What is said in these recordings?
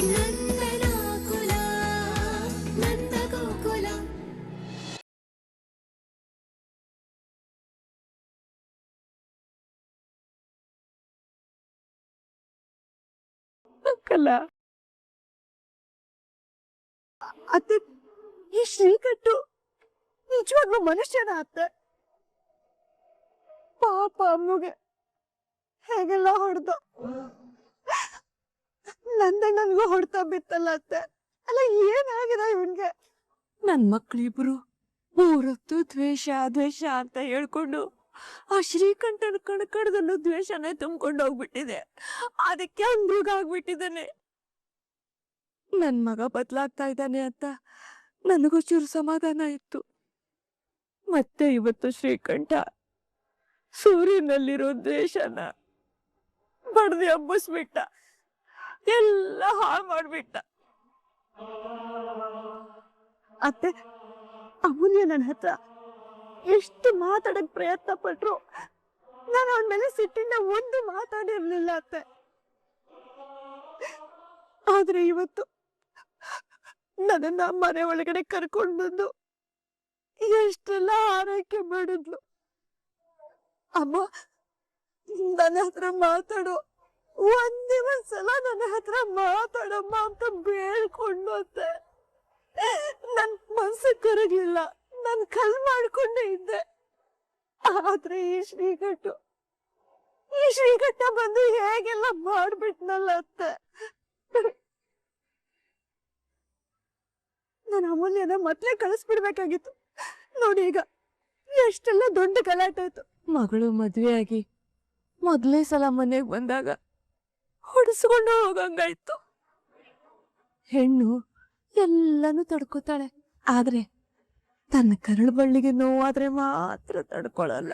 ನಂದನಾಕುಲ ನಂದಗೋಕುಲ. ಕಲ್ಲ ಅತ್ತೆ, ಈ ಶ್ರೀಕಟ್ಟು ನಿಜವಾಗ್ಲೂ ಮನುಷ್ಯನ ಅತ್ತೆ? ಪಾಪ ಅಮ್ಮಗೆ ಹೇಗೆಲ್ಲ ಹೊಡೆದು ನಂದಣ್ಣನ್ಗೂ ಹೊಡ್ತಾ ಬಿತ್ತಲ್ಲ ಅತ್ತೆ. ಅಲ್ಲ, ಏನಾಗಿದೆ ಇವನ್ಗೆ? ನನ್ ಮಕ್ಳಿಬ್ರು ಮೂರೊತ್ತು ದ್ವೇಷ ದ್ವೇಷ ಅಂತ ಹೇಳ್ಕೊಂಡು ಆ ಶ್ರೀಕಂಠನ ಕಣಕಣದಲ್ಲೂ ದ್ವೇಷನೇ ತುಂಬ್ಕೊಂಡು ಹೋಗ್ಬಿಟ್ಟಿದೆ. ಅದಕ್ಕೆ ಮೃಗ ಆಗ್ಬಿಟ್ಟಿದ್ದಾನೆ. ನನ್ ಮಗ ಬದ್ಲಾಗ್ತಾ ಇದ್ದಾನೆ ಅಂತ ನನಗೂ ಚೂರು ಸಮಾಧಾನ ಇತ್ತು. ಮತ್ತೆ ಇವತ್ತು ಶ್ರೀಕಂಠ ಸೂರ್ಯನಲ್ಲಿರೋ ದ್ವೇಷನ ಬಡ್ದು ಹಬ್ಬಿಸ್ಬಿಟ್ಟ, ಎಲ್ಲ ಹಾಳು ಮಾಡ್ಬಿಟ್ಟ. ಅತ್ತೆ, ಅಮೂಲ್ಯ ನನ್ನ ಹತ್ರ ಎಷ್ಟು ಮಾತಾಡಕ್ ಪ್ರಯತ್ನ ಪಟ್ರು ನಾನು ಅವನ ಮೇಲೆ ಸಿಟ್ಟಿಂದ ಒಂದು ಮಾತಾಡಿರ್ಲಿಲ್ಲ ಅತ್ತೆ. ಆದ್ರೆ ಇವತ್ತು ನನ್ನನ್ನ ಮನೆ ಒಳಗಡೆ ಕರ್ಕೊಂಡು ಬಂದು ಎಷ್ಟೆಲ್ಲ ಆರೈಕೆ ಮಾಡಿದ್ಲು. ಅಮ್ಮ, ನನ್ನ ಹತ್ರ ಮಾತಾಡು, ಒಂದೇ ಒಂದ್ಸಲ ನನ್ನ ಹತ್ರ ಮಾತಾಡಮ್ಮ ಅಂತ ಬೇಳ್ಕೊಂಡು ಅತ್ತೆ. ನನ್ ಮನ್ಸು ಕರಗ್ಲಿಲ್ಲ, ನನ್ ಕಲ್ ಮಾಡ್ಕೊಂಡೇ ಇದ್ದೆ. ಆದ್ರೆ ಈ ಶ್ರೀಘಟ್ಟ ಬಂದು ಹೇಗೆಲ್ಲ ಮಾಡ್ಬಿಟ್ನಲ್ಲ ಅತ್ತೆ. ನಾನು ಅಮೂಲ್ಯನ ಮೊದ್ಲೇ ಕಳಿಸ್ಬಿಡ್ಬೇಕಾಗಿತ್ತು. ನೋಡಿ ಈಗ ಎಷ್ಟೆಲ್ಲ ದೊಡ್ಡ ಗಲಾಟೆ ಆಯ್ತು. ಮಗಳು ಮದ್ವೆ ಆಗಿ ಮೊದ್ಲೇ ಸಲ ಮನೆಗ್ ಬಂದಾಗ ಹೊಡೆಸ್ಕೊಂಡು ಹೋಗಂಗಾಯ್ತು. ಹೆಣ್ಣು ಎಲ್ಲಾನು ತಡ್ಕೋತಾಳೆ, ಆದ್ರೆ ತನ್ನ ಕರಳು ಬಳ್ಳಿಗೆ ನೋವಾದ್ರೆ ಮಾತ್ರ ತಡ್ಕೊಳಲ್ಲ.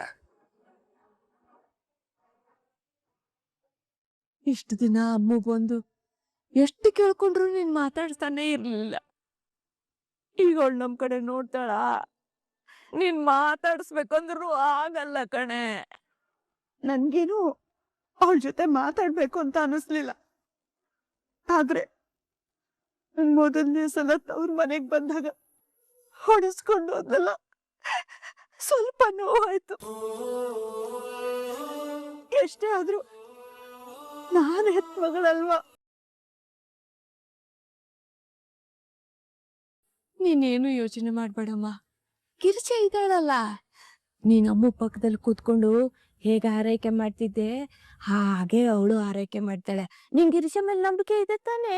ಇಷ್ಟು ದಿನ ಅಮ್ಮ ಬಂದು ಎಷ್ಟು ಕೇಳ್ಕೊಂಡ್ರು ನೀನ್ ಮಾತಾಡ್ತಾನೆ ಇರ್ಲಿಲ್ಲ. ಈಗ ಅವಳು ನಮ್ ಕಡೆ ನೋಡ್ತಾಳ, ನೀನ್ ಮಾತಾಡ್ಸ್ಬೇಕಂದ್ರು ಆಗಲ್ಲ ಕಣೆ. ನನ್ಗೇನು ಅವಳ ಜೊತೆ ಮಾತಾಡ್ಬೇಕು ಅಂತ ಅನಿಸ್ಲಿಲ್ಲ. ಆದ್ರೆ ಮೊದಲನೇ ಸಲ ಅವ್ರ ಮನೆಗ್ ಬಂದಾಗ ಹೊಡೆಸ್ಕೊಂಡು ಹೋದಲ್ಲ, ಸ್ವಲ್ಪ ನೋವಾಯ್ತು. ಎಷ್ಟೇ ಆದ್ರೂ ನಾನು ಹೆತ್ ಮಗಳಲ್ವಾ. ನೀನೇನು ಯೋಚನೆ ಮಾಡ್ಬೇಡಮ್ಮ, ಗಿರಿಜೆ ಇದ್ದಾಳಲ್ಲ. ನೀನ್ ಅಮ್ಮ ಪಕ್ಕದಲ್ಲಿ ಕೂತ್ಕೊಂಡು ಹೇಗೆ ಆರೈಕೆ ಮಾಡ್ತಿದ್ದೆ ಹಾಗೆ ಅವಳು ಆರೈಕೆ ಮಾಡ್ತಾಳೆ. ನಿನ್ ಗಿರಿಜೆ ಮೇಲೆ ನಂಬಿಕೆ ಇದೆ ತಾನೆ?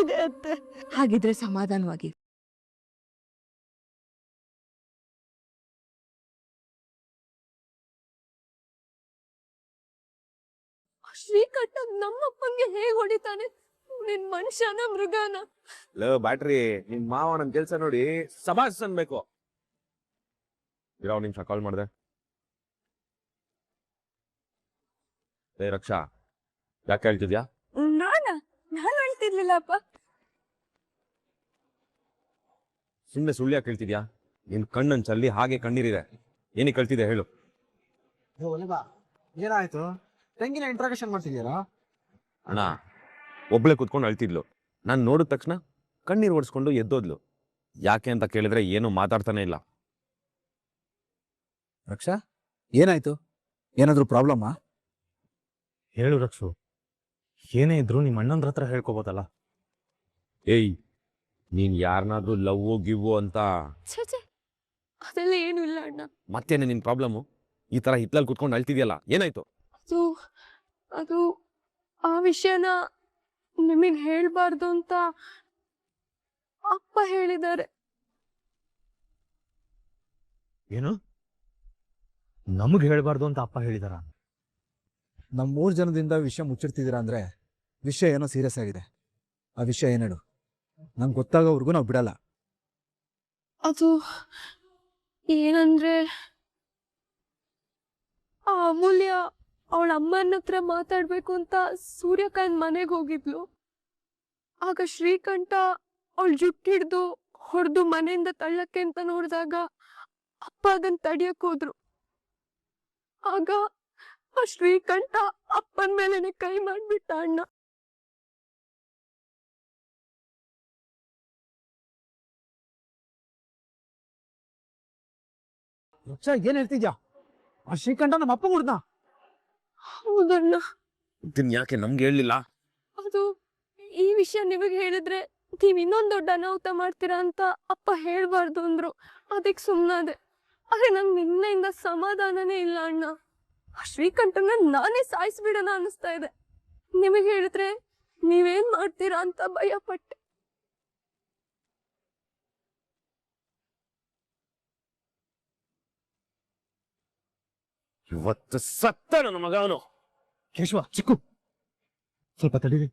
ಇದೆ ಅತ್ತೆ. ಹಾಗಿದ್ರೆ ಸಮಾಧಾನವಾಗಿ. ಶ್ರೀಕಂಠ ನಮ್ಮಪ್ಪಂಗೆ ಹೇಗ್ ಹೊಡಿತಾನೆ? ನಿನ್ ಮನುಷ್ಯನ ಮೃಗನ? ಬ್ಯಾಟ್ರಿ, ನಿಮ್ ಮಾವ ನನ್ ಕೆಲ್ಸ ನೋಡಿ ಸಬಾಸ್ ಅನ್ಬೇಕು. ಇರೋ ನಿಮಿಷ ಕಾಲ್ ಮಾಡ್ದೆ. ರಕ್ಷಾ, ಯಾಕೆ ಹೇಳ್ತಿದ್ಯಾ? ನಾನು ಹೇಳ್ತಿರ್ಲಿಲ್ಲಪ್ಪ. ಸುಮ್ನೆ ಸುಳ್ಳು ಯಾಕೆ ಹೇಳ್ತಿದ್ಯಾ? ನಿನ್ ಕಣ್ಣನ್ ಚಲ್ಲಿ ಹಾಗೆ ಕಣ್ಣೀರಿದೆ. ಏನಕ್ಕೆ ಕಳ್ತಿದೆ ಹೇಳು? ಏನಾಯ್ತು? ತಂಗಿನ ಇಂಟ್ರಾಕ್ಷನ್ ಮಾಡ್ತಿದ್ಯಾರಾ? ಅಣ್ಣ, ಒಬ್ಳೆ ಕುತ್ಕೊಂಡು ಅಳ್ತಿದ್ಲು. ನಾನು ನೋಡಿದ ತಕ್ಷಣ ಕಣ್ಣೀರು ಓಡಿಸ್ಕೊಂಡು ಎದ್ದೋದ್ಲು. ಯಾಕೆ ಅಂತ ಕೇಳಿದ್ರೆ ಏನು ಮಾತಾಡ್ತಾನೆ ಇಲ್ಲ. ರಕ್ಷಾ, ಏನಾಯ್ತು? ಏನಾದ್ರು ಪ್ರಾಬ್ಲಮ್ಮಾ? ಹೇಳು ರಕ್ಷು, ಏನೇ ಇದ್ರು ನಿಮ್ಮ ಅಣ್ಣನ ಹತ್ರ ಹೇಳ್ಕೋಬೋದಲ್ಲ. ಏಯ್, ನೀನ್ ಯಾರನ್ನಾದ್ರೂ ಲವ್ ಗಿವ್ ಅಂತ? ಅದೆಲ್ಲ ಏನು ಇಲ್ಲ ಅಣ್ಣ. ಮತ್ತೇನೆ ನಿನ್ ಪ್ರಾಬ್ಲಮ್ಮು? ಈ ತರ ಹಿತ್ಲಲ್ಲಿ ಕುತ್ಕೊಂಡು ಅಳ್ತಿದ್ಯಲ್ಲ, ಏನಾಯ್ತು? ಅದು ಆ ವಿಷಯನ ನಿಮಗ್ ಹೇಳ್ಬಾರ್ದು ಅಂತ ಅಪ್ಪ ಹೇಳಿದ್ದಾರೆ. ಏನು? ನಮಗ್ ಹೇಳ್ಬಾರ್ದು ಅಂತ ಅಪ್ಪ ಹೇಳಿದಾರ? ನಮ್ 3 ಜನದಿಂದ ವಿಷಯ ಮುಚ್ಚಿಡ್ತಿದ್ದೀರಾ ಅಂದ್ರೆ ವಿಷಯ ಏನೋ ಸೀರಿಯಸ್ ಆಗಿದೆ. ಆ ವಿಷಯ ಏನೇಳು? ನಮ್ಗೆ ಗೊತ್ತಾಗೋವರೆಗೂ ನಾವು ಬಿಡಲ್ಲ. ಅದು ಏನಂದ್ರೆ, ಆ ಅಮೂಲ್ಯ ಅವಳ ಅಮ್ಮನ ಹತ್ರ ಮಾತಾಡ್ಬೇಕು ಅಂತ ಸೂರ್ಯಕಾಂತ್ ಮನೆಗೆ ಹೋಗಿದ್ಲು. ಆಗ ಶ್ರೀಕಂಠ ಅವಳ ಜುಟ್ಟಿಡ್ದು ಹೊಡೆದು ಮನೆಯಿಂದ ತಳ್ಳಕ್ಕೆ ಅಂತ ನೋಡಿದಾಗ ಅಪ್ಪ ಅದನ್ನ ತಡಿಯಕ್ ಹೋದ್ರು. ಆಗ ಆ ಶ್ರೀಕಂಠ ಅಪ್ಪನ ಮೇಲೆನೆ ಕೈ ಮಾಡ್ಬಿಟ್ಟ ಅಣ್ಣ. ವೃಕ್ಷ ಏನ್ ಹೇಳ್ತಿದ್ಯಾ? ಆ ಶ್ರೀಕಂಠ ನಮ್ಮ ಅಪ್ಪ ಹುಡ್ದ. ಹೌದಣ್ಣ. ಇದನ್ ಯಾಕೆ ನಮ್ಗೆ ಹೇಳಿಲ್ಲ? ಅದು ಈ ವಿಷಯ ನಿಮಗೆ ಹೇಳಿದ್ರೆ ನೀವ್ ಇನ್ನೊಂದ್ ದೊಡ್ಡ ಅನಾಹುತ ಮಾಡ್ತೀರಾ ಅಂತ ಅಪ್ಪ ಹೇಳ್ಬಾರ್ದು ಅಂದ್ರು. ಅದಕ್ಕೆ ಸುಮ್ನಾದೆ. ಆದ್ರೆ ನಂಗೆ ನಿನ್ನೆಯಿಂದ ಸಮಾಧಾನನೇ ಇಲ್ಲ ಅಣ್ಣ. ಆ ಶ್ರೀಕಂಠನ ನಾನೇ ಸಾಯಿಸ್ಬಿಡೋಣ ಅನಿಸ್ತಾ ಇದೆ. ನಿಮಗೆ ಹೇಳಿದ್ರೆ ನೀವೇನ್ ಮಾಡ್ತೀರಾ ಅಂತ ಭಯ ಪಟ್ಟೆ. ಇವತ್ತು ಸತ್ತ ನನ್ನ ಮಗ ಅವನು. ಕೇಶವ, ಚಿಕ್ಕು, ಸ್ವಲ್ಪ ತಡೀರಿ.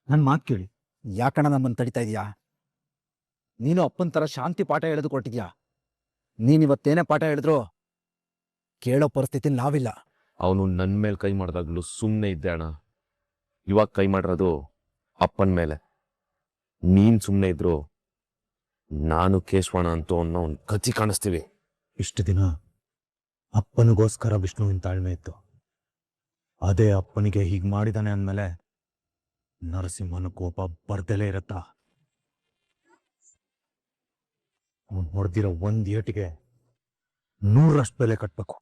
ನನ್ ಮಾತು ಕೇಳಿ. ಯಾಕಣ್ಣ ನಮ್ಮನ್ನು ತಡಿತಾ ಇದೀಯಾ? ನೀನು ಅಪ್ಪನ ತರ ಶಾಂತಿ ಪಾಠ ಹೇಳೋದು ಕೊಟ್ಟಿದ್ಯಾ. ನೀನಿವತ್ತೇನೇ ಪಾಠ ಹೇಳಿದ್ರು ಕೇಳೋ ಪರಿಸ್ಥಿತಿ ನಾವಿಲ್ಲ. ಅವನು ನನ್ನ ಮೇಲೆ ಕೈ ಮಾಡಿದಾಗ್ಲೂ ಸುಮ್ಮನೆ ಇದ್ದೆ ಅಣ್ಣ. ಇವಾಗ ಕೈ ಮಾಡಿರೋದು ಅಪ್ಪನ ಮೇಲೆ. ನೀನ್ ಸುಮ್ಮನೆ ಇದ್ರು ನಾನು ಕೇಶವಣ್ಣ ಅಂತೂ ಅನ್ನೋ ಒಂದು ಗತಿ ಕಾಣಿಸ್ತೀವಿ. ಇಷ್ಟು ದಿನ ಅಪ್ಪನಿಗೋಸ್ಕರ ವಿಷ್ಣುವಿನ ತಾಳ್ಮೆ ಇತ್ತು. ಅದೇ ಅಪ್ಪನಿಗೆ ಹೀಗೆ ಮಾಡಿದಾನೆ ಅಂದಮೇಲೆ ನರಸಿಂಹನ ಕೋಪ ಬರ್ದಲೇ ಇರತ್ತಾ? ಅವನು ಹೊಡೆದಿರೋ ಒಂದ್ ಏಟಿಗೆ 100ರಷ್ಟು ಬೆಲೆ ಕಟ್ಬೇಕು.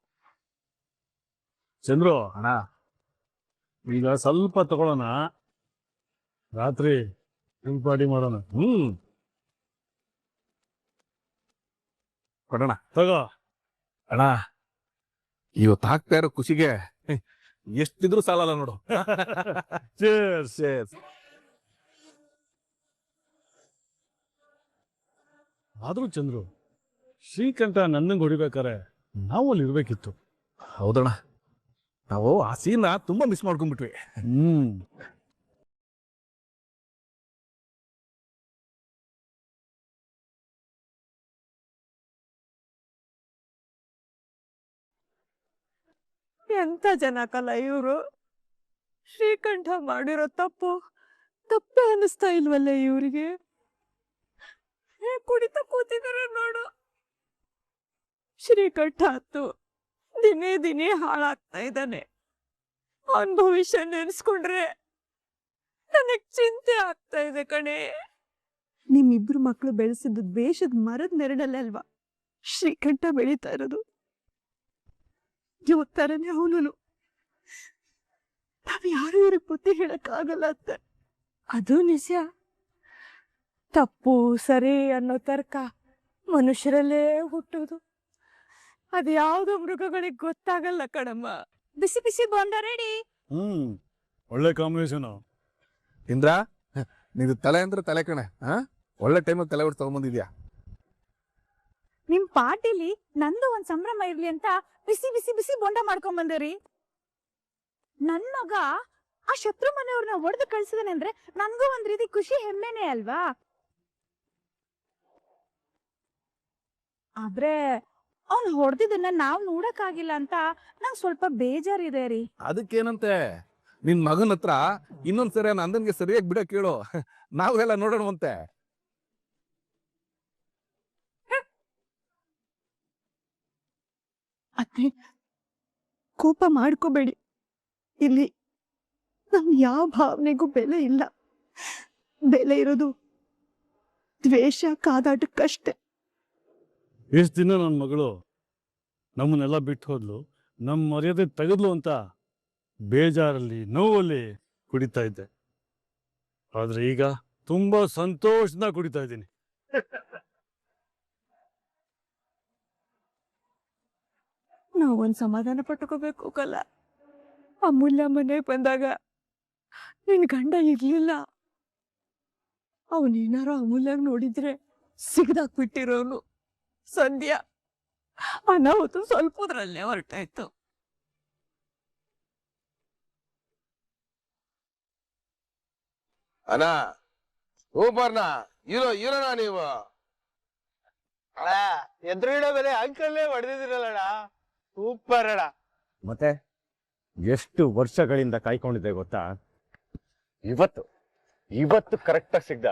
ಚಂದ್ರು ಅಣ್ಣ, ಈಗ ಸ್ವಲ್ಪ ತಗೊಳ್ಳೋಣ, ರಾತ್ರಿ ಪಾರ್ಟಿ ಮಾಡೋಣ. ಕೊಡೋಣ. ತಗೋ ಅಣ್ಣ, ಇವತ್ತು ಹಾಕ್ತಾ ಇರೋ ಖುಷಿಗೆ ಎಷ್ಟಿದ್ರು ಸಾಲಲ್ಲ ನೋಡು. Cheers, cheers. ಆದ್ರೂ ಚಂದ್ರು, ಶ್ರೀಕಂಠ ನನ್ನಂಗೆ ಹೊಡಿಬೇಕಾರೆ ನಾವು ಅಲ್ಲಿ ಇರ್ಬೇಕಿತ್ತು. ಹೌದಣ್ಣ, ನಾವು ಆ ಸೀನ್ ತುಂಬಾ ಮಿಸ್ ಮಾಡ್ಕೊಂಡ್ಬಿಟ್ವಿ. ಎಂತ ಜನಕಲ್ಲ ಇವ್ರು. ಶ್ರೀಕಂಠ ಮಾಡಿರೋ ತಪ್ಪೇ ಅನಿಸ್ತಾ ಇಲ್ವಲ್ಲ ಇವ್ರಿಗೆ. ಕುಡಿತಾ ಕೂತಿದಾರೆ ನೋಡು. ಶ್ರೀಕಂಠ ಆತು ದಿನೇ ದಿನೇ ಹಾಳಾಗ್ತಾ ಇದ್ದಾನೆ. ಅವನ್ ಭವಿಷ್ಯ ನೆನ್ಸ್ಕೊಂಡ್ರೆ ನನಗ್ ಚಿಂತೆ ಆಗ್ತಾ ಇದೆ ಕಣೆ. ನಿಮ್ಮಿಬ್ರು ಮಕ್ಳು ಬೆಳೆಸಿದ್ದು ದ್ವೇಷದ ಮರದ ನೆರಳಲ್ಲೇ ಅಲ್ವಾ ಶ್ರೀಕಂಠ ಬೆಳೀತಾ ಇರೋದು. ಇವತ್ತರನೇ ಅವನು ನಾವ್ ಯಾರು ಇವ್ರಿಗೆ ಬುದ್ಧಿ ಹೇಳಕ್ಕಾಗಲ್ಲ ಅಂತ. ಅದು ನಿಜ. ತಪ್ಪು ಸರಿ ಅನ್ನೋ ತರ್ಕ ಮನುಷ್ಯರಲ್ಲೇ ಹುಟ್ಟೋದು. ಅದು ಯಾವ್ದೋ ಮೃಗಗಳಿಗೆ ಗೊತ್ತಾಗಲ್ಲ ಕಣಮ್ಮ. ಬಿಸಿ ಬಿಸಿ ಬೋಂಡ ರೆಡಿ. ಒಳ್ಳೆ ಕಾಂಬಿನೇಷನ್. ಇಂದ್ರ, ನಿಂದು ತಲೆ ಅಂದ್ರೆ ತಲೆ ಕಣೆ. ಒಳ್ಳೆ ಟೈಮಲ್ಲಿ ತಲೆ ಹೊಟ್ಟು ತಗೊಂಬಂದಿದ್ಯಾ. ನಿಮ್ ಪಾರ್ಟಿಲಿ ನಂದು ಒಂದ್ ಸಂಭ್ರಮ ಇರ್ಲಿ ಅಂತ ಬಿಸಿ ಬಿಸಿ ಬಿಸಿ ಬೋಂಡ ಮಾಡ್ಕೊಂಡ್ ಬಂದೇರಿ. ನನ್ ಮಗ ಆ ಶತ್ರು ಮನೆಯವ್ರನ್ನ ಒಡೆದು ಕಳ್ಸಿದಾನೆ ಅಂದ್ರೆ ನನ್ಗೂ ಒಂದ್ ರೀತಿ ಖುಷಿ ಹೆಮ್ಮೆನೆ ಅಲ್ವಾ? ಆದ್ರೆ ಅವ್ನ್ ಹೊಡೆದಿದ್ದನ್ನ ನಾವ್ ನೋಡಕ್ಕಾಗಿಲ್ಲ ಅಂತ ನಂಗ್ ಸ್ವಲ್ಪ ಬೇಜಾರಿದೆ ರೀ. ಅದಕ್ಕೇನಂತೆ, ನಿನ್ ಮಗನ ಹತ್ರ ಇನ್ನೊಂದ್ಸರಿ ನಂದನ್ಗೆ ಸರಿಯಾಗಿ ಬಿಡ ಕೇಳು, ನಾವೆಲ್ಲ ನೋಡೋಣವಂತೆ. ಅತ್ತೆ, ಕೋಪ ಮಾಡ್ಕೋಬೇಡಿ. ಇಲ್ಲಿ ನಮ್ ಯಾವ ಭಾವನೆಗೂ ಬೆಲೆ ಇಲ್ಲ. ಬೆಲೆ ಇರೋದು ದ್ವೇಷ ಕಾದಾಟಕ್ಕಷ್ಟೆ. ಎಷ್ಟು ದಿನ ನನ್ನ ಮಗಳು ನಮ್ಮನ್ನೆಲ್ಲ ಬಿಟ್ಟು ಹೋದ್ಲು, ನಮ್ಮ ಮರ್ಯಾದೆ ತೆಗೆದ್ಲು ಅಂತ ಬೇಜಾರಲ್ಲಿ ನೋವಲ್ಲಿ ಕುಡಿತಾ ಇದ್ದೆ. ಆದ್ರೆ ಈಗ ತುಂಬಾ ಸಂತೋಷದಿಂದ ಕುಡಿತಾ ಇದ್ದೀನಿ. ನಾವೊಂದ್ ಸಮಾಧಾನ ಪಟ್ಕೋಬೇಕು ಕಲ್ಲ. ಅಮೂಲ್ಯ ಮನೆಗೆ ಬಂದಾಗ ನಿನ್ ಗಂಡ ಇರ್ಲಿಲ್ಲ. ಅವನೇನಾರೋ ಅಮೂಲ್ಯಾಗ ನೋಡಿದ್ರೆ ಸಿಗದಾಕ್ಬಿಟ್ಟಿರೋನು. ಸಂಧ್ಯಾ ಅನಾಹುತ ಸ್ವಲ್ಪದ್ರಲ್ಲೇ ಹೊರಟಾಯ್ತು. ಅಣ್ಣ ಸೂಪರ್ನಾ, ಇರೋನಾ ನೀವು? ಎದುರುಗಡೆ ಬೆಲೆ ಅಂಕಲ್ಲೇ ಹೊಡೆದಿದ್ದೀರಲ್ಲಣ್ಣ, ಸೂಪರ್ ಅಣ್ಣ. ಮತ್ತೆ ಎಷ್ಟು ವರ್ಷಗಳಿಂದ ಕಾಯ್ಕೊಂಡಿದ್ದೆ ಗೊತ್ತಾ? ಇವತ್ತು ಕರೆಕ್ಟಾಗಿ ಸಿಗ್ದ.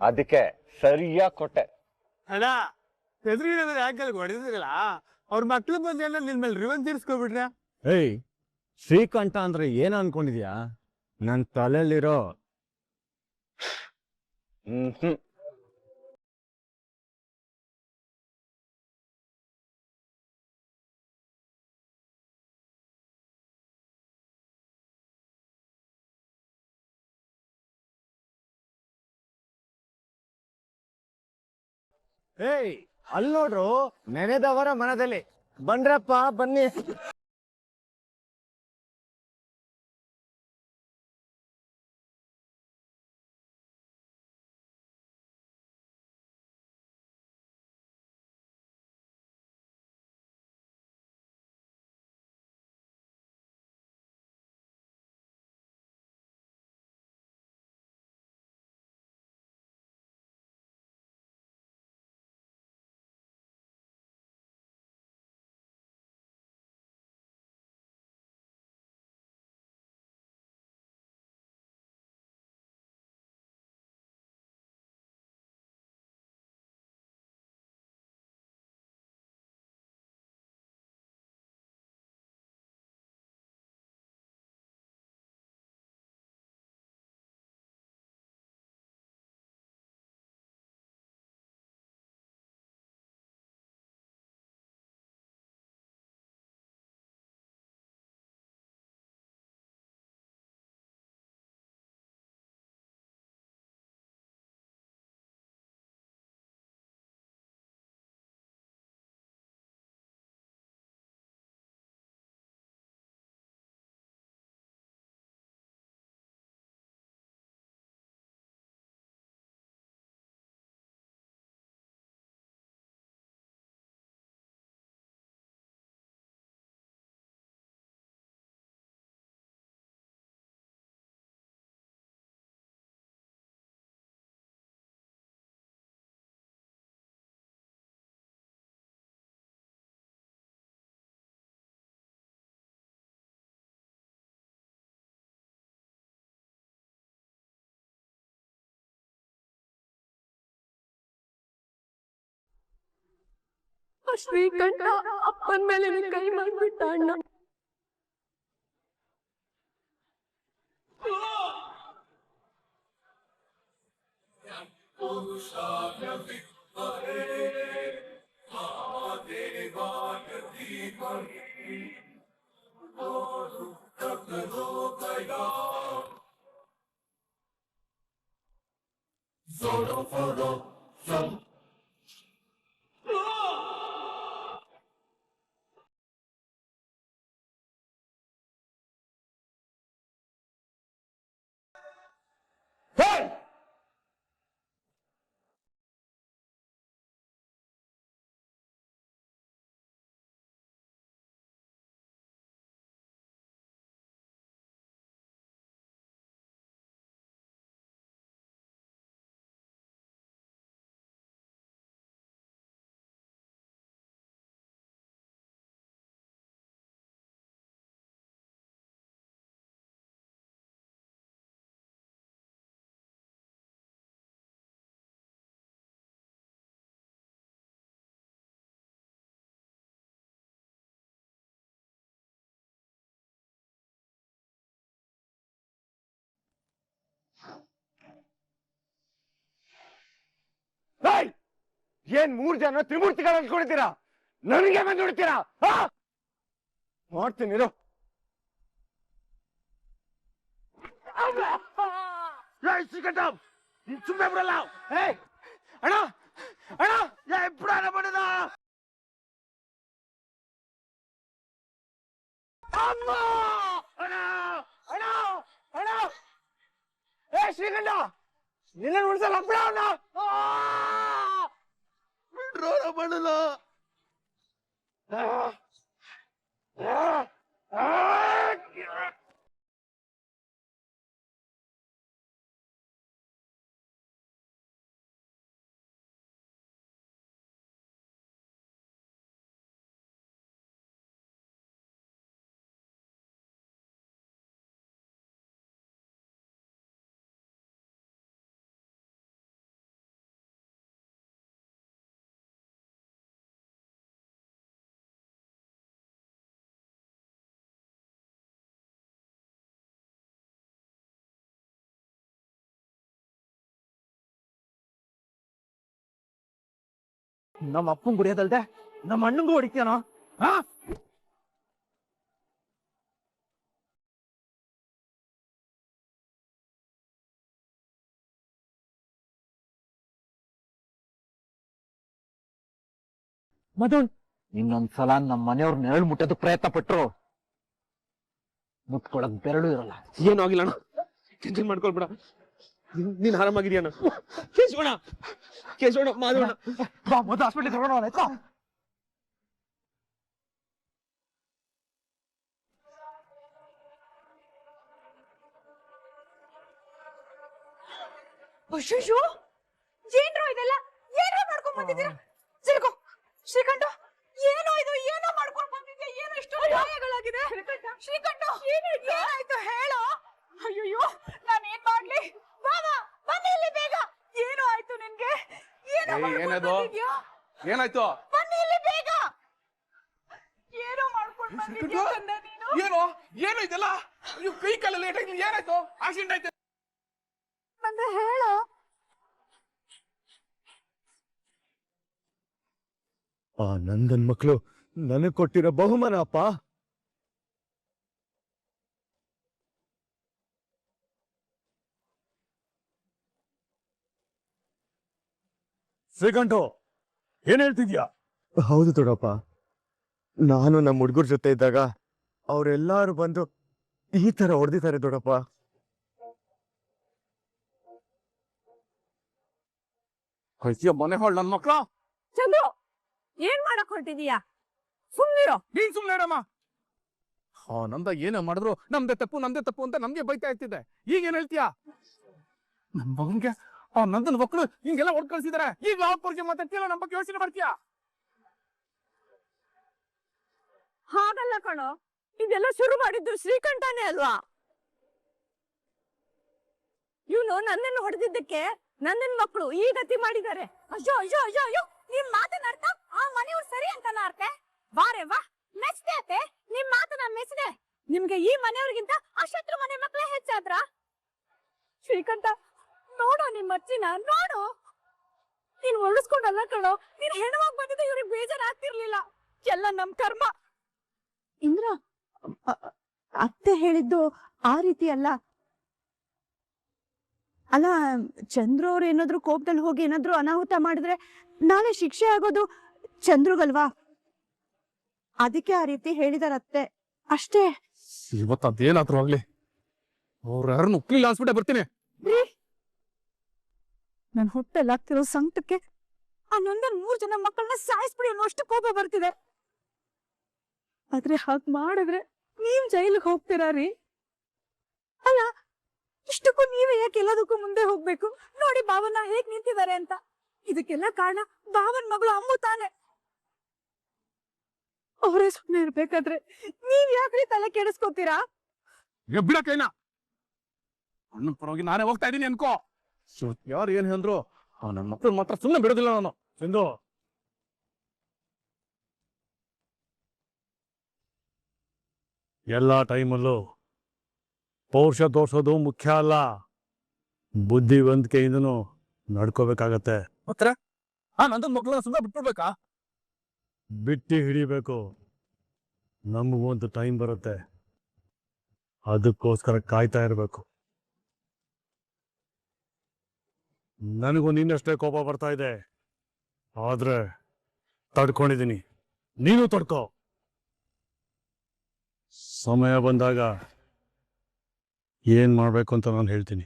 ಅದಕ್ಕೆ ಸರಿಯಾಗಿ ಕೊಟ್ಟೆ. ಅಣ್ಣ, ಎದುರುಗಡೆ ಬೆಲೆ ಅಂಕಲ್ ಹೊಡೆದಿದ್ದೀರಲ್ಲ, ಅವ್ರ ಮಕ್ಳು ಬಂದ ನಿನ್ ಮೇಲೆ ರಿವೆಂಜ್ ತೀರ್ಸ್ಕೊಬಿಟ್ರೆ. ಏಯ್, ಶ್ರೀಕಂಠ ಅಂದ್ರೆ ಏನ ಅನ್ಕೊಂಡಿದ್ಯಾ? ನನ್ ತಲೆಯಲ್ಲಿರೋ ಏಯ್ ಅಲ್ಲಿ ನೋಡ್ರು ನೆನೆದವರ ಮನದಲ್ಲಿ ಬನ್ರಪ್ಪ ಬನ್ನಿ. ಆ ಶ್ರೀಕಂಠ ಅಪ್ಪನ ಮೇಲೆ ಕೈ ಮಾಡ್ಬಿಟ್ಟ ಅಣ್ಣ. ಏನ್ 3 ಜನ ತ್ರಿಮೂರ್ತಿಗಳು ಅನ್ಕೊಂಡಿದ್ದೀರಾ? ನನಗೆ ಬಂದು ನೋಡ್ತೀರಾ? ನೋಡ್ತೀನಿ ಇರು. ಸುಮ್ಮನೆ ಬಿಡಲ್ಲ. ಅಣ್ಣ ಅಣ್ಣ ಬಿಡೋಣ ಬಿಡೋಣ. ಅಮ್ಮ ಅಣ್ಣ ಅಣ್ಣ ಅಣ್ಣ ಶ್ರೀಕಂಠ ನಿನ್ನ ಉಳಿಸಲ್ಲ ಬಿಡ ಅಣ್ಣ. ಬಿಡ್ರೋಣ ಮಾಡಲ್ಲ. ನಮ್ಮ ಅಪ್ಪನ್ ಗುಡಿಯೋದಲ್ದೆ ನಮ್ಮ ಅಣ್ಣಂಗೂ ಹೊಡಿತೀಯನೋ? ಮದನ್ ಇನ್ನೊಂದ್ಸಲ ನಮ್ಮ ಮನೆಯವ್ರ ನೆರಳು ಮುಟ್ಟೋದಕ್ಕೆ ಪ್ರಯತ್ನ ಪಟ್ರು ಮುಟ್ಕೊಳಕ್ ಬೆರಳು ಇರಲ್ಲ. ಏನೂ ಆಗಿಲ್ಲ ಅಣ್ಣ, ಟೆನ್ಷನ್ ಮಾಡ್ಕೊಳ್ಬೇಡ. ನೀನ್ ಆರಾಮಾಗಿದ್ಯಾನ? ಕೇಶವಣ್ಣ, ಕೇಶವಣ್ಣ, ಮಾಧವಣ್ಣ, ಬಾ ಮೊದಲು ಹಾಸ್ಪಿಟ್ಲಿಗೆ ಕರ್ಕೊಂಡು ಹೋಗೋಣ, ಆಯ್ತಾ? ಅಯ್ಯೋ ಏನ್ರೋ ಇದೆಲ್ಲ, ಏನೋ ಮಾಡ್ಕೊಂಡ್ ಬಂದಿದ್ದೀರಾ? ಸಿಲ್ಕೋ ಶ್ರೀಕಂಠ, ಏನೋ ಇದು, ಏನೋ ಮಾಡ್ಕೊಂಡ್ ಬಂದಿದ್ಯಾ? ಏನೋ ಇಷ್ಟು ಗಾಯಗಳಾಗಿದೆ? ಶ್ರೀಕಂಠ ಏನಾಯ್ತು ಹೇಳೋ. ಅಯ್ಯೋ ನಾನ್ ಏನ್ ಮಾಡ್ಲಿ? ಬಾಬಾ ಬನ್ನಿ ಇಲ್ಲಿ ಬೇಗ. ಏನೋ ಆಯ್ತು ನಿನ್ಗೆ? ಏನೋ ಮಾಡ್ಕೊಂಡ್ ಏನದು? ಬಂದಿದ್ಯಾ? ಏನಾಯ್ತು? ಬನ್ನಿ ಇಲ್ಲಿ ಬೇಗ. ಏನೋ ಮಾಡ್ಕೊಂಡ್ ಬಂದಿದ್ಯಾ ಕಂದ ನೀನು? ಏನು ಏನು ಇದೆಲ್ಲ? ನೀವು ಕೈ ಕಾಲ ಲೇಟ್ ಆಗಿ ಏನಾಯ್ತು? ಆಕ್ಸಿಡೆಂಟ್ ಆಯ್ತು ಬಂದ ಹೇಳೋ. ಆ ನಂದನ್ ಮಕ್ಳು ನನಗ್ ಕೊಟ್ಟಿರೋ ಬಹುಮಾನ ಅಪ್ಪ. ಶ್ರೀಕಂಠು, ಏನ್ ಹೇಳ್ತಿದ್ಯಾ? ಹೌದು ದೊಡ್ಡಪ್ಪ, ನಾನು ನಮ್ಮ ಹುಡುಗರ ಜೊತೆ ಇದ್ದಾಗ ಅವರೆಲ್ಲಾರು ಬಂದು ಈ ತರ ಹೊಡೆದಿದ್ದಾರೆ ದೊಡ್ಡಪ್ಪ. ಅಯ್ಯೋ ಮನೆ ಹೊಳ್ ನನ್ ಮಕ್ಳು. ಚಂದ್ರು ಏನ್ ಮಾಡಕ್ ಹೊರಟಿದೀಯಾ? ಸುಮ್ನಿರೋ. ನೀನ್ ಸುಮ್ನೆ ಇರಮ್ಮ. ನಂದ ಏನೇ ಮಾಡಿದ್ರು ನಮ್ದೇ ತಪ್ಪು ಅಂತ ನಮ್ಗೆ ಬೈತಾ ಇರ್ತಿದ್ದೆ. ಈಗ ಏನ್ ಹೇಳ್ತೀಯಾ? ನನ್ ಮಗನ್ಗೆ ನಂದನ್ ಮಕ್ಳು ಹಿಂಗೆಲ್ಲ ಹೊಡ್ ಕಳ್ಸಿದಾರೆ. ಈಗ ಯಾವ ಬಗ್ಗೆ ಮಾತಾಡ್ತೀಯಲ್ಲ, ನಮ್ ಬಗ್ಗೆ ಯೋಚನೆ ಮಾಡ್ತೀಯಾ? ಹಾಗಲ್ಲ ಕಣೋ, ಇದೆಲ್ಲ ಶುರು ಮಾಡಿದ್ದು ಶ್ರೀಕಂಠನೇ ಅಲ್ವಾ? ಇವನು ನನ್ನನ್ನು ಹೊಡೆದಿದ್ದಕ್ಕೆ ನನ್ನನ್ ಮಕ್ಕಳು ಈ ಗತಿ ಮಾಡಿದ್ದಾರೆ. ಅಯ್ಯೋ ಅಯ್ಯೋ ಅಯ್ಯೋ ಅಯ್ಯೋ, ನಿಮ್ ಮಾತನ್ನ ಅರ್ಥ ಆ ಮನೆಯವ್ರು ಸರಿ ಅಂತನ ಅರ್ಥ. ಬಾರೆ ವಾ, ಮೆಚ್ದೆ ಅತ್ತೆ, ನಿಮ್ ಮಾತನ್ನ ಮೆಚ್ದೆ. ನಿಮ್ಗೆ ಈ ಮನೆಯವ್ರಿಗಿಂತ ಆ ಶತ್ರು ಮನೆ ಮಕ್ಕಳೇ ಹೆಚ್ಚಾದ್ರ? ಶ್ರೀಕಂಠ ನೋಡೋ ನಿಮ್ ಅಜ್ಜಿನ ನೋಡು. ನೀನ್ ಒಳಿಸ್ಕೊಂಡಲ್ಲ ಕಣೋ, ನೀನ್ ಹೆಣವಾಗಿ ಬಂದಿದ್ದು ಇವ್ರಿಗೆ ಬೇಜಾರಾಗ್ತಿರ್ಲಿಲ್ಲ. ಎಲ್ಲ ನಮ್ ಕರ್ಮ. ಇಂದ್ರ, ಅತ್ತೆ ಹೇಳಿದ್ದು ಆ ರೀತಿ ಅಲ್ಲ. ಅಲ್ಲ, ಚಂದ್ರು ಅವ್ರು ಏನಾದ್ರು ಕೋಪದಲ್ಲಿ ಹೋಗಿ ಏನಾದ್ರು ಅನಾಹುತ ಮಾಡಿದ್ರೆ ನಾಳೆ ಶಿಕ್ಷೆ ಆಗೋದು ಚಂದ್ರುಗಲ್ವಾ? ಅದಕ್ಕೆ ಆ ರೀತಿ ಹೇಳಿದಾರತ್ತೆ ಅಷ್ಟೇ. ಇವತ್ತು ಅದೇನಾದ್ರೂ ಆಗ್ಲಿ, ಅವ್ರ ಯಾರನ್ನು ಉಕ್ಲಿಲ್ಲ ಅನ್ಸ್ಬಿಟ್ಟೆ ಬರ್ತೀನಿ. ನನ್ ಹೊಟ್ಟೆಲ್ ಆಗ್ತಿರೋ ಸಂಕಟಕ್ಕೆ ಆ ನೊಂದನ್ 3 ಜನ ಮಕ್ಕಳನ್ನ ಸಾಯಿಸ್ಬಿಡಿ ಅನ್ನೋ ಅಷ್ಟು ಕೋಪ ಬರ್ತಿದೆ. ಆದ್ರೆ ಹಾಗ್ ಮಾಡಿದ್ರೆ ನೀವ್ ಜೈಲಿಗೆ ಹೋಗ್ತೀರಾ ರೀ? ಅಲ್ಲ, ಇಷ್ಟಕ್ಕೂ ನೀವೇ ಯಾಕೆ ಎಲ್ಲದಕ್ಕೂ ಮುಂದೆ ಹೋಗ್ಬೇಕು? ನೋಡಿ ಬಾವನ್ನ ಹೇಗ್ ನಿಂತಿದ್ದಾರೆ ಅಂತ. ಇದಕ್ಕೆಲ್ಲ ಕಾರಣ ಬಾವನ್ ಮಗಳು ಅಮ್ಮು ತಾನೆ. ಅವರೇ ಸುಮ್ಮನೆ ಇರ್ಬೇಕಾದ್ರೆ ನೀವ್ ಯಾಕ್ರಿ ತಲೆ ಕೆಡಿಸ್ಕೋತೀರಾ? ಬಿಡಕೈನ ಅಣ್ಣನ ಪರವಾಗಿ ನಾನೇ ಹೋಗ್ತಾ ಇದೀನಿ ಅನ್ಕೋ. ಯಾರು ಏನ್ ಅಂದ್ರು ನನ್ನ ಮಕ್ಕಳು ಮಾತ್ರ ಸುಮ್ಮನೆ ಬಿಡೋದಿಲ್ಲ ನಾನು. ಚಂದು, ಎಲ್ಲ ಟೈಮಲ್ಲೂ ಪೌರುಷ ತೋರ್ಸೋದು ಮುಖ್ಯ ಅಲ್ಲ, ಬುದ್ಧಿವಂತಿಕೆಯಿಂದನೂ ನಡ್ಕೋಬೇಕಾಗತ್ತೆ. ಹತ್ರ ನಂದನ್ ಮಕ್ಕಳನ್ನ ಸುಮ್ಮನೆ ಬಿಟ್ಬಿಡ್ಬೇಕಾ? ಬಿಟ್ಟು ಹಿಡಿಬೇಕು. ನಮಗೊಂದು ಟೈಮ್ ಬರುತ್ತೆ, ಅದಕ್ಕೋಸ್ಕರ ಕಾಯ್ತಾ ಇರಬೇಕು. ನನಗೂ ನಿನ್ನಷ್ಟೇ ಕೋಪ ಬರ್ತಾ ಇದೆ, ಆದ್ರೆ ತಡ್ಕೊಂಡಿದ್ದೀನಿ. ನೀನು ತಡ್ಕೋ. ಸಮಯ ಬಂದಾಗ ಏನ್ ಮಾಡ್ಬೇಕು ಅಂತ ನಾನು ಹೇಳ್ತೀನಿ.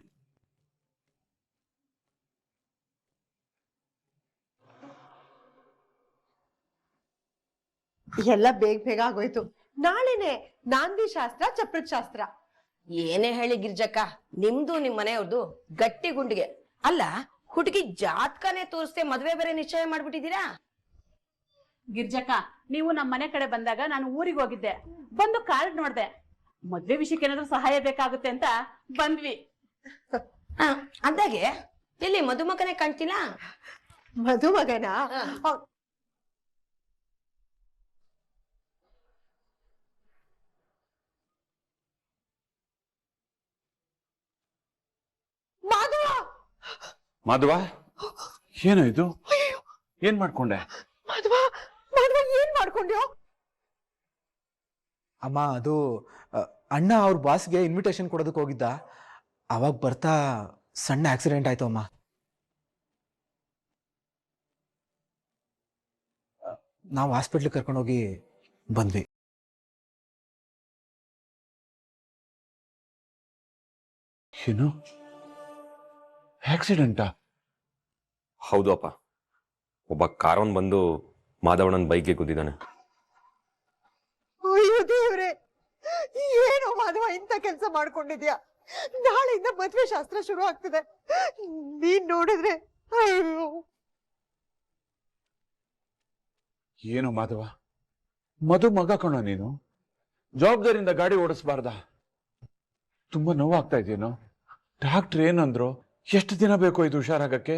ಎಲ್ಲ ಬೇಗ ಆಗೋಯ್ತು. ನಾಳೆನೆ ನಾಂದಿ ಶಾಸ್ತ್ರ, ಚಪ್ರದ ಶಾಸ್ತ್ರ. ಏನೇ ಹೇಳಿ ಗಿರ್ಜಕ್ಕ, ನಿಮ್ದು ನಿಮ್ ಮನೆಯವ್ರದ್ದು ಗಟ್ಟಿ ಗುಂಡಿಗೆ. ಅಲ್ಲ, ಹುಡುಗಿ ಜಾತಕನೇ ತೋರಿಸ್ದೆ ಮದ್ವೆ ಬೇರೆ ನಿಶ್ಚಯ ಮಾಡ್ಬಿಟ್ಟಿದೀರಾ? ಗಿರ್ಜಕ್ಕ, ನೀವು ನಮ್ಮ ಮನೆ ಕಡೆ ಬಂದಾಗ ನಾನು ಊರಿಗೆ ಹೋಗಿದ್ದೆ, ಬಂದು ಕಾರ್ಡ್ ನೋಡ್ದೆ. ಮದ್ವೆ ವಿಷಯಕ್ಕೆ ಏನಾದ್ರೂ ಸಹಾಯ ಬೇಕಾಗುತ್ತೆ ಅಂತ ಬಂದ್ವಿ. ಅಂದಾಗೆ ಎಲ್ಲಿ ಮದುಮಗನೇ ಕಾಣ್ತಿಲ್ಲ? ಮದುಮಗನ ಮಾಧವ, ಏನಾಯ್ತು? ಏನ್ ಮಾಡ್ಕೊಂಡೆ? ಮದ್ವ ಏನ್ ಮಾಡ್ಕೊಂಡ್ಯೋ? ಅಮ್ಮ, ಅದು ಅಣ್ಣ ಅವ್ರ ಬಾಸ್ಗೆ ಇನ್ವಿಟೇಷನ್ ಕೊಡೋದಕ್ಕೆ ಹೋಗಿದ್ದ. ಅವಾಗ ಬರ್ತಾ ಸಣ್ಣ ಆಕ್ಸಿಡೆಂಟ್ ಆಯ್ತು ಅಮ್ಮ. ನಾವು ಹಾಸ್ಪಿಟ್ಲಿಗೆ ಕರ್ಕೊಂಡೋಗಿ ಬಂದ್ವಿ. ಏನು ಆಕ್ಸಿಡೆಂಟಾ? ಹೌದು ಅಪ್ಪ, ಒಬ್ಬ ಕಾರವನ್ ಬಂದು ಮಾಧವಣ್ಣನ ಬೈಕ್ಗೆ ಗುದ್ದಿದ್ದಾನೆ. ಅಯ್ಯೋ ದೇವ್ರೆ, ಏನೋ ಮಾಧವ ಇಂಥ ಕೆಲಸ ಮಾಡ್ಕೊಂಡಿದ್ಯಾ? ನಾಳೆಯಿಂದ ಮದ್ವೆ ಶಾಸ್ತ್ರ ಶುರು ಆಗ್ತದೆ. ನೀನ್ ನೋಡಿದ್ರೆ ಅಯ್ಯೋ. ಏನು ಮಾಧವ, ಮಧು ಮಗ ಕಣೋ ನೀನು, ಜವಾಬ್ದಾರಿಯಿಂದ ಗಾಡಿ ಓಡಿಸ್ಬಾರ್ದ? ತುಂಬಾ ನೋವಾಗ್ತಾ ಇದೆಯೇನೋ? ಡಾಕ್ಟ್ರ್ ಏನಂದ್ರು? ಎಷ್ಟು ದಿನ ಬೇಕು ಇದು ಹುಷಾರಾಗಕ್ಕೆ?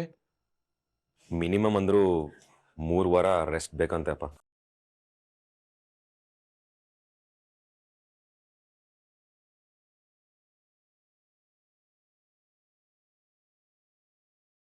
ಮಿನಿಮಮ್ ಅಂದ್ರೂ 3 ವಾರ ರೆಸ್ಟ್ ಬೇಕಂತೆ ಅಪ್ಪ.